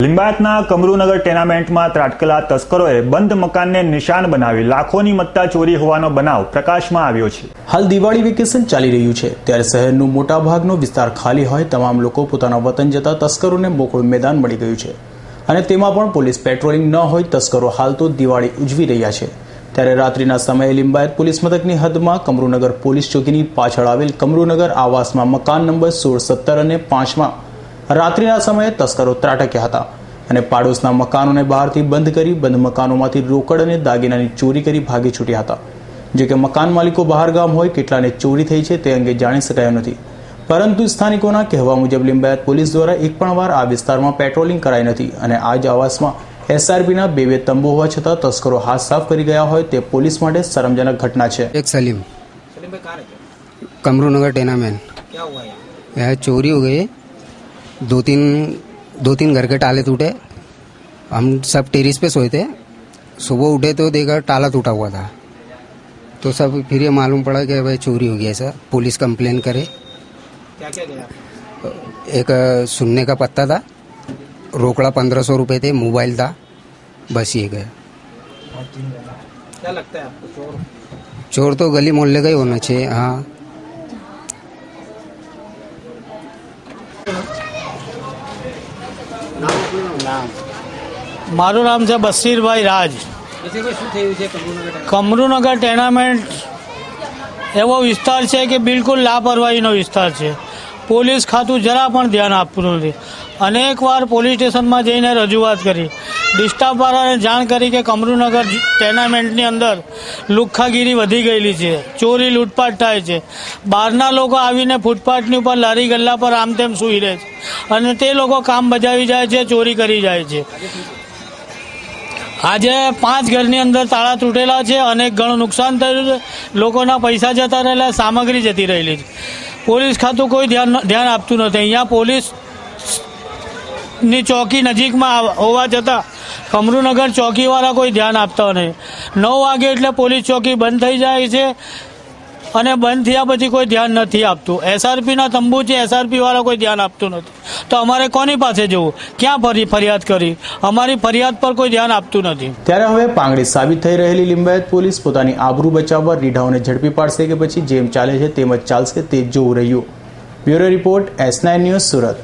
લિંબાયતના કમરૂનગર ટેનામેન્ટમાં ત્રાટકેલા તસ્કરોએ બંધ મકાનને નિશાન બનાવી લાખોની મત્તા ચોરી હોવાનો બનાવ પ્રકાશમાં આવ્યો છે। હાલ દિવાળી વેકેશન ચાલી રહ્યું છે ત્યારે શહેરનો મોટાભાગનો વિસ્તાર ખાલી હોય તમામ લોકો પોતાના વતન જતા તસ્કરોને મોકળું મેદાન મળી ગયું છે અને તેમાં પણ પોલીસ પેટ્રોલિંગ ન હોય તસ્કરો હાલ તો દિવાળી ઉજવી રહ્યા છે। ત્યારે રાત્રિના સમયે લિંબાયત પોલીસ મથકની હદમાં કમરૂનગર પોલીસ ચોકીની પાછળ આવેલ કમરૂનગર આવાસમાં મકાન નંબર 16, 17 અને 5માં રાત્રિના સમયે તસ્કરો ત્રાટક્યા હતા અને પાડોશના મકાનોને બહારથી બંધ કરી બંધ મકાનોમાંથી રોકડ અને દાગીનાની ચોરી કરી ભાગી છૂટ્યા હતા। જો કે મકાન માલિકો બહાર ગામ હોય કેટલાને ચોરી થઈ છે તે અંગે જાણી શકાયું નથી, પરંતુ સ્થાનિકોના કહેવા મુજબ લિંબાયત પોલીસ દ્વારા એક પણ વાર આ વિસ્તારમાં પેટ્રોલિંગ કરાઈ નથી અને આ જ આવાસમાં SRPના બે તંબુ હોવા છતાં તસ્કરો હાથ સાફ કરી ગયા હોય તે પોલીસ માટે શરમજનક घटना છે। एक सलीम कमरूनगर टेनामेंट क्या हुआ यहाँ चोरी हो गई। दो तीन घर के ताले टूटे। हम सब टेरिस पे सोए थे। सुबह उठे तो देखा ताला टूटा हुआ था, तो सब फिर ये मालूम पड़ा कि भाई चोरी हो गया। ऐसा पुलिस कंप्लेन करे। क्या क्या गया? एक सुनने का पत्ता था, रोकड़ा 1500 रुपये थे, मोबाइल था, बस ये गया। क्या लगता है आपको चोर तो गली मोहल्ले का ही होना चाहिए। हाँ, મારું નામ છે બશીરભાઈ રાજ। કમરૂનગર ટેનામેન્ટ એવો વિસ્તાર છે કે બિલકુલ લાપરવાહીનો વિસ્તાર છે। પોલીસ ખાતું જરા પણ ધ્યાન આપતું નથી। અનેક વાર પોલીસ સ્ટેશનમાં જઈને રજૂઆત કરી, ડિસ્ટાફવાળાને જાણ કરી કે કમરૂનગર ટેનામેન્ટની અંદર લુખ્ખાગીરી વધી ગયેલી છે, ચોરી લૂંટપાટ થાય છે। બહારના લોકો આવીને ફૂટપાથની ઉપર લારી ગલ્લા પર આમ તેમ સૂઈ રહે છે અને તે લોકો કામ બજાવી જાય છે, ચોરી કરી જાય છે। આજે 5 ઘરની અંદર તાળા તૂટેલા છે, અનેક ઘણું નુકસાન થયું છે, લોકોના પૈસા જતા રહેલા, સામગ્રી જતી રહેલી છે। પોલીસ ખાતું કોઈ ધ્યાન આપતું નથી। અહીંયા પોલીસની ચોકી નજીકમાં હોવા છતાં કમરૂનગર ચોકીવાળા કોઈ ધ્યાન આપતા નથી। 9 વાગે એટલે પોલીસ ચોકી બંધ થઈ જાય છે અને બંધ થયા પછી કોઈ ધ્યાન નથી આપતું। SRPના તંબુ છે, SRP વાળા કોઈ ધ્યાન આપતું નથી, તો અમારે કોની પાસે જવું, ક્યાં ફરિયાદ કરી? અમારી ફરિયાદ પર કોઈ ધ્યાન આપતું નથી। ત્યારે હવે પાંગડી સાબિત થઈ રહેલી લિંબાયત પોલીસ પોતાની આબરૂ બચાવવા રીઢાઓને ઝડપી પાડશે કે પછી જેમ ચાલે છે તેમ જ ચાલશે તે જોવું રહ્યું। Bureau report S9 news Surat.